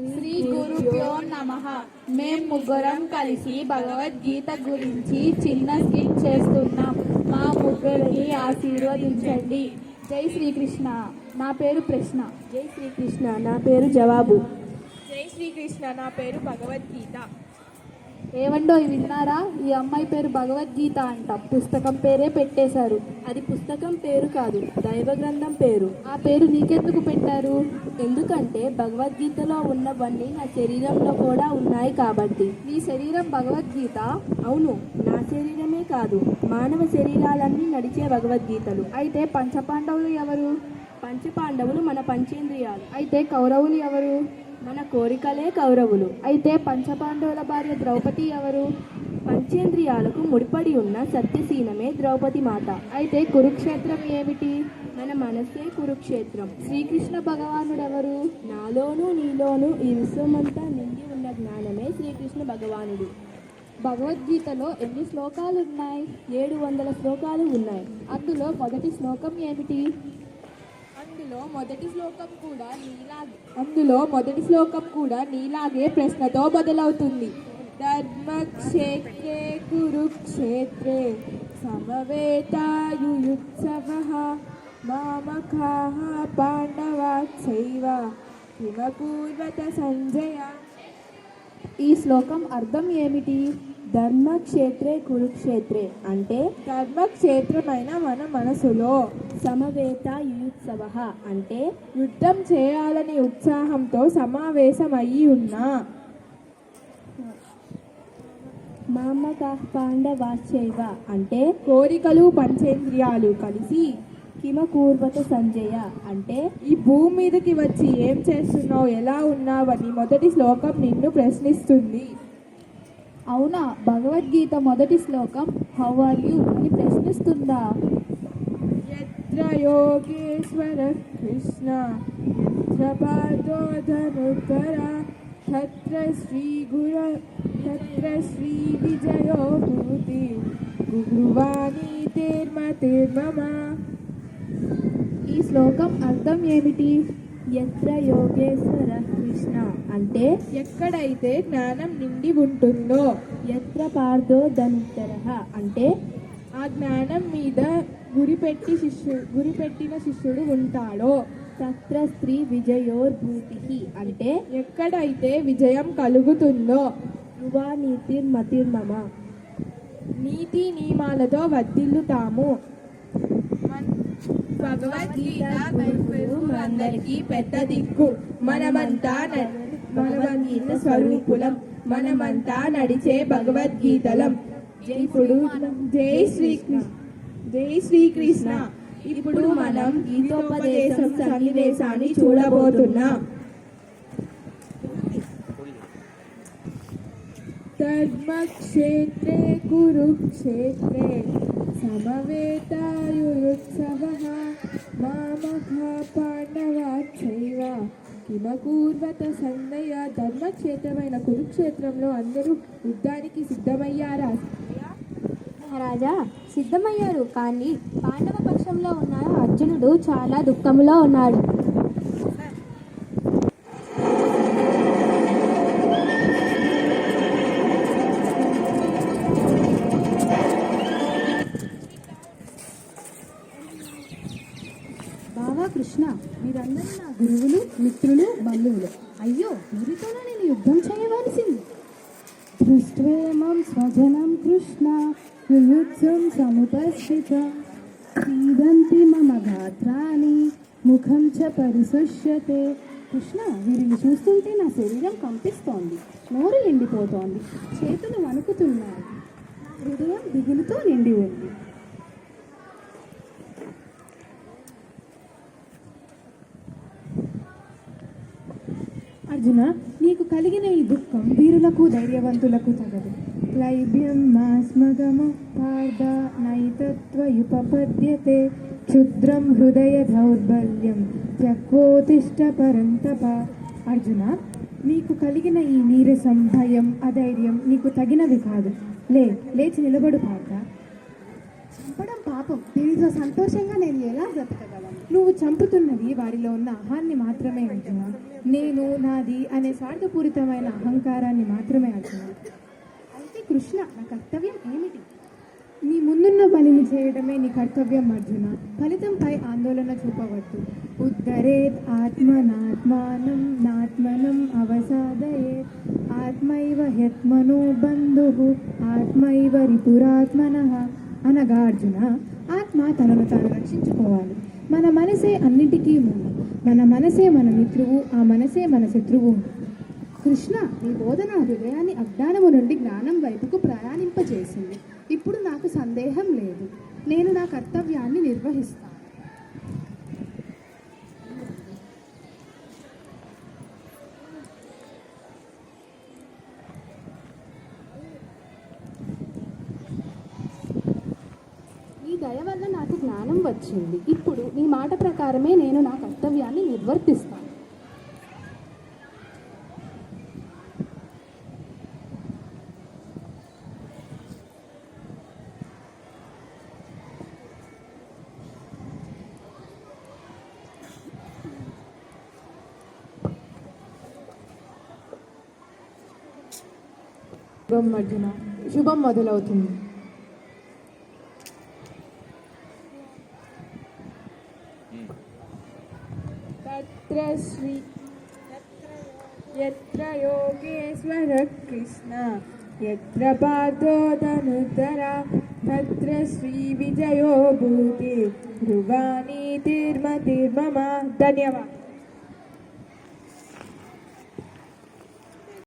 శ్రీ గురుభ్యో నమః. మేం ముగ్గురం కలిసి భగవద్గీత గురించి చిన్న స్కిట్ చేస్తున్నాం. మా ముగ్గురిని ఆశీర్వదించండి. జై శ్రీకృష్ణ. నా పేరు ప్రశ్న. జై శ్రీకృష్ణ. నా పేరు జవాబు. జై శ్రీకృష్ణ. నా పేరు భగవద్గీత. ఏమండో విన్నారా? ఈ అమ్మాయి పేరు భగవద్గీత అంట. పుస్తకం పేరే పెట్టేశారు. అది పుస్తకం పేరు కాదు, దైవ గ్రంథం పేరు. ఆ పేరు నీకెందుకు పెట్టారు? ఎందుకంటే భగవద్గీతలో ఉన్నవన్నీ నా శరీరంలో కూడా ఉన్నాయి కాబట్టి. నీ శరీరం భగవద్గీత? అవును, నా శరీరమే కాదు, మానవ శరీరాలన్నీ నడిచే భగవద్గీతలు. అయితే పంచపాండవులు ఎవరు? పంచపాండవులు మన పంచేంద్రియాలు. అయితే కౌరవులు ఎవరు? మన కోరికలే కౌరవులు. అయితే పంచపాండవుల భార్య ద్రౌపది ఎవరు? పంచేంద్రియాలకు ముడిపడి ఉన్న సత్యశీలమే ద్రౌపది మాత. అయితే కురుక్షేత్రం ఏమిటి? మన మనసే కురుక్షేత్రం. శ్రీకృష్ణ భగవానుడు ఎవరు? నాలోనూ నీలోనూ ఈ విశ్వమంతా నిండి ఉన్న జ్ఞానమే శ్రీకృష్ణ భగవానుడు. భగవద్గీతలో ఎన్ని శ్లోకాలు ఉన్నాయి? 700 శ్లోకాలు ఉన్నాయి. అందులో మొదటి శ్లోకం ఏమిటి? అందులో మొదటి శ్లోకం కూడా నీలాగే ప్రశ్నతో మొదలవుతుంది. ధర్మక్షేత్రే కురుక్షేత్రే సమవేతాయుయుత్సవః మామకాః పాండవాశ్చైవ కిమకూర్వత సంజయ. ఈ శ్లోకం అర్థం ఏమిటి? ధర్మక్షేత్రే కురుక్షేత్రే అంటే ధర్మక్షేత్రమైన మన మనసులో, సమవేత యుయుత్సవః అంటే యుద్ధం చేయాలని ఉత్సాహంతో సమావేశమయ్యి ఉన్నా, మామకాః పాండవాశ్చైవ అంటే కోరికలు పంచేంద్రియాలు కలిసి, కిమకూర్వత సంజయ అంటే ఈ భూమి మీదకి వచ్చి ఏం చేస్తున్నావు, ఎలా ఉన్నావని మొదటి శ్లోకం నిన్ను ప్రశ్నిస్తుంది. అవునా? భగవద్గీత మొదటి శ్లోకం హౌ ఆర్ యు అని ప్రశ్నిస్తుందా? యత్ర యోగేశ్వర కృష్ణ యత్ర పార్థో ధనుర్ధర తత్ర శ్రీ విజయో భూతి గురువాణి తీర్మతిర్మమ. ఈ శ్లోకం అర్థం ఏమిటి? యత్ర యోగేశ్వర కృష్ణ అంటే ఎక్కడైతే జ్ఞానం నిండి ఉంటుందో, యత్ర పార్థో ధనుర్ధరః అంటే ఆ జ్ఞానం మీద గురిపెట్టిన శిష్యుడు ఉంటాడో, తత్ర స్త్రీ విజయోర్భూతి అంటే ఎక్కడైతే విజయం కలుగుతుందో, యువా నీతిర్మతిర్మమ నీతి నియమాలతో వర్ధిల్లుతాము. భగవద్గీత అందరికీ పెద్ద దిక్కు. మనమంతా భగవద్గీత స్వరూపులం. మనమంతా నడిచే భగవద్గీతలం. ఇప్పుడు జై శ్రీకృష్ణ. ఇప్పుడు మనం గీతోపదేశం సన్నివేశాన్ని చూడబోతున్నాం. ధర్మక్షేత్రే కురుక్షేత్రే సమవేతాయుయుత్సవః మామకాః పాండవాశ్చైవ కిమకూర్వత సంజయ. ధర్మక్షేత్రమైన కురుక్షేత్రంలో అందరూ యుద్ధానికి సిద్ధమయ్యారా? మహారాజా, సిద్ధమయ్యారు. కానీ పాండవ పక్షంలో ఉన్న అర్జునుడు చాలా దుఃఖంలో ఉన్నాడు. బావా కృష్ణ, మీరందరూ నా గురువులు, మిత్రులు, బంధువులు. అయ్యో, వీరితోనే నేను యుద్ధం చేయవలసింది. దృష్ట్వేమం స్వజనం కృష్ణ యుయుత్సం సముపస్థిత సీదంతి మమ గాత్రాని ముఖం చ పరిశుష్యతే. కృష్ణ, వీరిని చూస్తుంటే నా శరీరం కంపిస్తోంది, నోరు ఎండిపోతోంది, చేతులు వణుకుతున్నాయి, హృదయం దిగులుతో నిండి ఉంది. అర్జున, నీకు కలిగిన ఈ దుఃఖం వీరులకు ధైర్యవంతులకు తగదు. క్లైబ్యం మాస్మగమ పార్థ నైతత్వయుపపద్యతే క్షుద్రం హృదయ దౌర్బల్యం త్యక్వోతిష్ట పరంతప. అర్జున, నీకు కలిగిన ఈ నీరసం, భయం, అధైర్యం నీకు తగినవి కాదు. లేచి నిలబడు పార్థ. చంపడం పాపం, దీనితో సంతోషంగా నేను ఎలా బ్రతకగలను? నువ్వు చంపుతున్నది వారిలో ఉన్న అహాన్ని మాత్రమే అర్జున. నేను నాది అనే స్వార్థపూరితమైన అహంకారాన్ని మాత్రమే అర్జున. అయితే కృష్ణ, నా కర్తవ్యం ఏమిటి? నీ ముందున్న పనిని చేయడమే నీ కర్తవ్యం అర్జున. ఫలితంపై ఆందోళన చూపవద్దు. ఉద్ధరేత్ ఆత్మనాత్మానం నాత్మనం అవసాదయేత్ ఆత్మైవ హ్యత్మనో బంధుః ఆత్మైవ రిపురాత్మనః. అనగా అర్జున, ఆత్మ తనను తాను రక్షించుకోవాలి. మన మనసే అన్నిటికీ మూలం. మన మనసే మన మిత్రువు, ఆ మనసే మన శత్రువు. కృష్ణ, నీ బోధన హృదయాన్ని అజ్ఞానము నుండి జ్ఞానం వైపుకు ప్రయాణింపజేసింది. ఇప్పుడు నాకు సందేహం లేదు. నేను నా కర్తవ్యాన్ని నిర్వహిస్తాను. నీ దయ వల్ల నాకు జ్ఞానం వచ్చింది. ఇప్పుడు నీ మాట ప్రకారమే నేను నా కర్తవ్యాన్ని నిర్వర్తిస్తాను. శుభం అర్జున, శుభం మొదలవుతుంది. తత్ర శ్రీ యత్ర యోగేశ్వర కృష్ణ యత్ర పార్థో ధనుధర తత్ర శ్రీ విజయో భూతి ధ్రువాణి తిర్మ తిర్మమ. ధన్యవాదాలు.